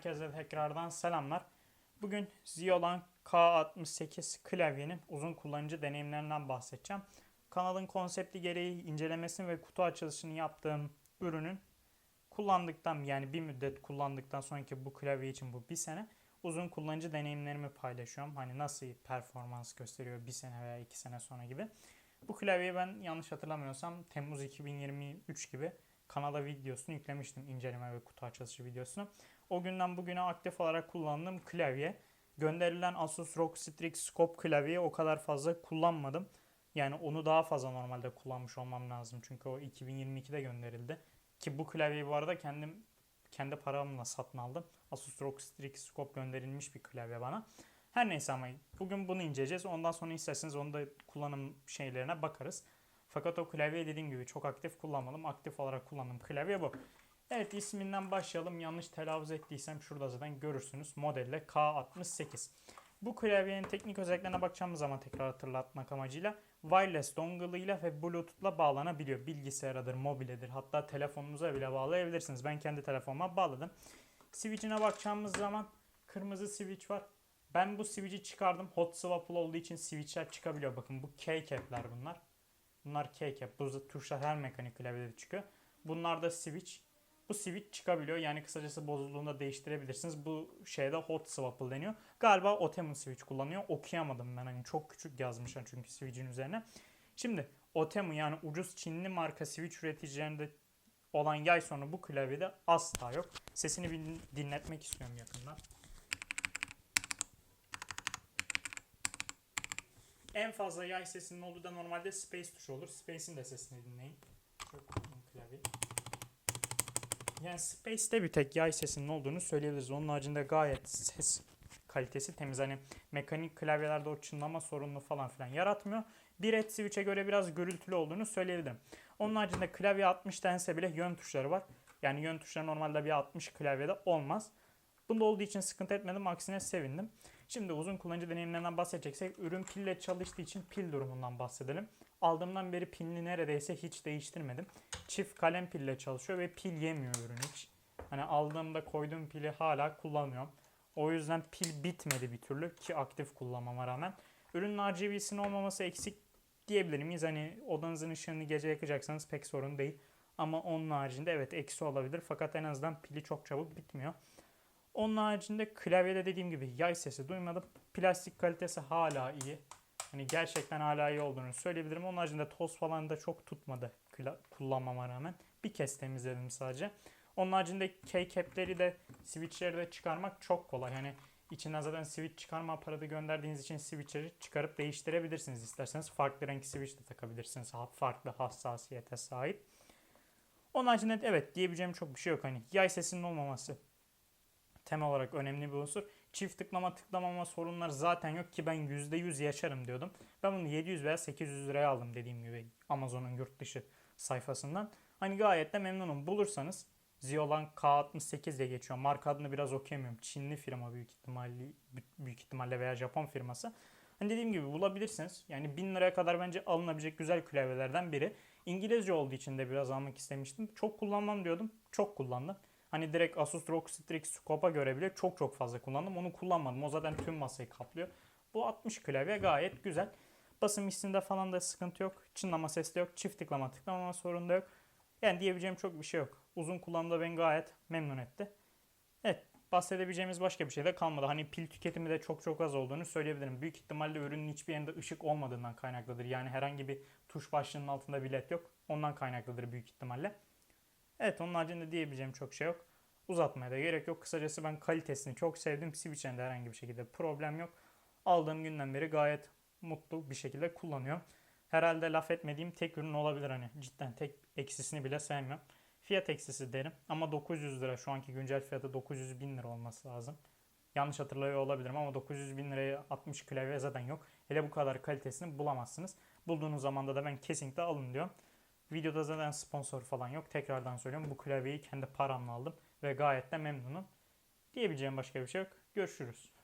herkese tekrardan selamlar. Bugün Ziolan K68 klavyenin uzun kullanıcı deneyimlerinden bahsedeceğim. Kanalın konsepti gereği incelemesini ve kutu açılışını yaptığım ürünün kullandıktan yani bir müddet kullandıktan sonraki bu klavye için bu bir sene uzun kullanıcı deneyimlerimi paylaşıyorum. Hani nasıl performans gösteriyor bir sene veya 2 sene sonra gibi. Bu klavyeyi ben yanlış hatırlamıyorsam Temmuz 2023 gibi kanala videosunu yüklemiştim, inceleme ve kutu açılışı videosunu. O günden bugüne aktif olarak kullandığım klavye. Gönderilen Asus ROG Strix Scope klavyeyi o kadar fazla kullanmadım. Yani onu daha fazla normalde kullanmış olmam lazım. Çünkü o 2022'de gönderildi. Ki bu klavyeyi bu arada kendi paramla satın aldım. Asus ROG Strix Scope gönderilmiş bir klavye bana. Her neyse ama bugün bunu inceleyeceğiz. Ondan sonra isterseniz onu da kullanım şeylerine bakarız. Fakat o klavyeyi dediğim gibi çok aktif kullanmadım. Aktif olarak kullandığım klavye bu. Evet, isminden başlayalım. Yanlış telaffuz ettiysem şurada zaten görürsünüz. Modelle K68. Bu klavyenin teknik özelliklerine bakacağımız zaman tekrar hatırlatmak amacıyla wireless dongle ile ve bluetooth'la bağlanabiliyor. Bilgisayaradır, mobiledir, hatta telefonunuza bile bağlayabilirsiniz. Ben kendi telefonuma bağladım. Switch'ine bakacağımız zaman kırmızı switch var. Ben bu switch'i çıkardım. Hot swappable olduğu için switch'ler çıkabiliyor. Bakın bu keycap'ler bunlar. Bunlar keycap. Bu tuşlar her mekanik klavyede çıkıyor. Bunlar da switch. Bu switch çıkabiliyor. Yani kısacası bozulduğunda değiştirebilirsiniz. Bu şeyde hot swappable deniyor. Galiba Otemu switch kullanıyor. Okuyamadım ben. Hani çok küçük yazmışlar çünkü switch'in üzerine. Şimdi Otemu yani ucuz Çinli marka switch üreticilerinde olan yay sonu bu klavyede asla yok. Sesini bir dinletmek istiyorum yakından. En fazla yay sesinin olduğu da normalde space tuşu olur. Space'in de sesini dinleyin. Çok klavye. Yani Space'te bir tek yay sesinin olduğunu söyleyebiliriz. Onun haricinde gayet ses kalitesi temiz. Hani mekanik klavyelerde o çınlama sorununu falan filan yaratmıyor. Bir Red Switch'e göre biraz gürültülü olduğunu söyleyebilirim. Onun haricinde klavye 60 dense bile yön tuşları var. Yani yön tuşları normalde bir 60 klavyede olmaz. Bunda olduğu için sıkıntı etmedim. Aksine sevindim. Şimdi uzun kullanıcı deneyimlerinden bahsedeceksek ürün pille çalıştığı için pil durumundan bahsedelim. Aldığımdan beri pilini neredeyse hiç değiştirmedim. Çift kalem pille çalışıyor ve pil yemiyor ürün hiç. Hani aldığımda koyduğum pili hala kullanıyorum. O yüzden pil bitmedi bir türlü ki aktif kullanmama rağmen. Ürünün RGB'sinin olmaması eksik diyebilir miyiz? Hani odanızın ışığını gece yakacaksanız pek sorun değil. Ama onun haricinde evet eksi olabilir. Fakat en azından pili çok çabuk bitmiyor. Onun haricinde klavyede dediğim gibi yay sesi duymadım. Plastik kalitesi hala iyi. Hani gerçekten hala iyi olduğunu söyleyebilirim. Onun haricinde toz falan da çok tutmadı kullanmama rağmen. Bir kez temizledim sadece. Onun haricinde keycap'leri de switch'leri de çıkarmak çok kolay. Yani içinden zaten switch çıkarma aparatı gönderdiğiniz için switch'leri çıkarıp değiştirebilirsiniz. İsterseniz farklı renk switch de takabilirsiniz. Farklı hassasiyete sahip. Onun haricinde evet diyebileceğim çok bir şey yok. Hani yay sesinin olmaması temel olarak önemli bir unsur. Çift tıklamama sorunları zaten yok ki ben %100 yaşarım diyordum. Ben bunu 700 veya 800 liraya aldım dediğim gibi Amazon'un yurt dışı sayfasından. Hani gayet de memnunum. Bulursanız Ziolan K68 diye geçiyor. Marka adını biraz okuyamıyorum. Çinli firma büyük ihtimalle veya Japon firması. Hani dediğim gibi bulabilirsiniz. Yani 1000 liraya kadar bence alınabilecek güzel klavyelerden biri. İngilizce olduğu için de biraz almak istemiştim. Çok kullanmam diyordum. Çok kullandım. Hani direkt Asus ROG Strix Scope'a göre bile çok fazla kullandım. Onu kullanmadım. O zaten tüm masayı kaplıyor. Bu 60 klavye gayet güzel. Basım hissinde falan da sıkıntı yok. Çınlama sesi de yok. Çift tıklamama sorunu da yok. Yani diyebileceğim çok bir şey yok. Uzun kullanımda beni gayet memnun etti. Evet, bahsedebileceğimiz başka bir şey de kalmadı. Hani pil tüketimi de çok az olduğunu söyleyebilirim. Büyük ihtimalle ürünün hiçbir yerinde ışık olmadığından kaynaklıdır. Yani herhangi bir tuş başlığının altında bir led yok. Ondan kaynaklıdır büyük ihtimalle. Evet, onun haricinde diyebileceğim çok şey yok. Uzatmaya da gerek yok. Kısacası ben kalitesini çok sevdim. Switch'in de herhangi bir şekilde problem yok. Aldığım günden beri gayet mutlu bir şekilde kullanıyorum. Herhalde laf etmediğim tek ürün olabilir hani. Cidden tek eksisini bile sevmiyorum. Fiyat eksisi derim ama 900 lira şu anki güncel fiyatı 900 bin lira olması lazım. Yanlış hatırlıyor olabilirim ama 900 bin liraya 60 klavye zaten yok. Hele bu kadar kalitesini bulamazsınız. Bulduğunuz zamanda da ben kesinlikle alın diyorum. Videoda zaten sponsor falan yok. Tekrardan söylüyorum. Bu klavyeyi kendi paramla aldım ve gayet de memnunum. Diyebileceğim başka bir şey yok. Görüşürüz.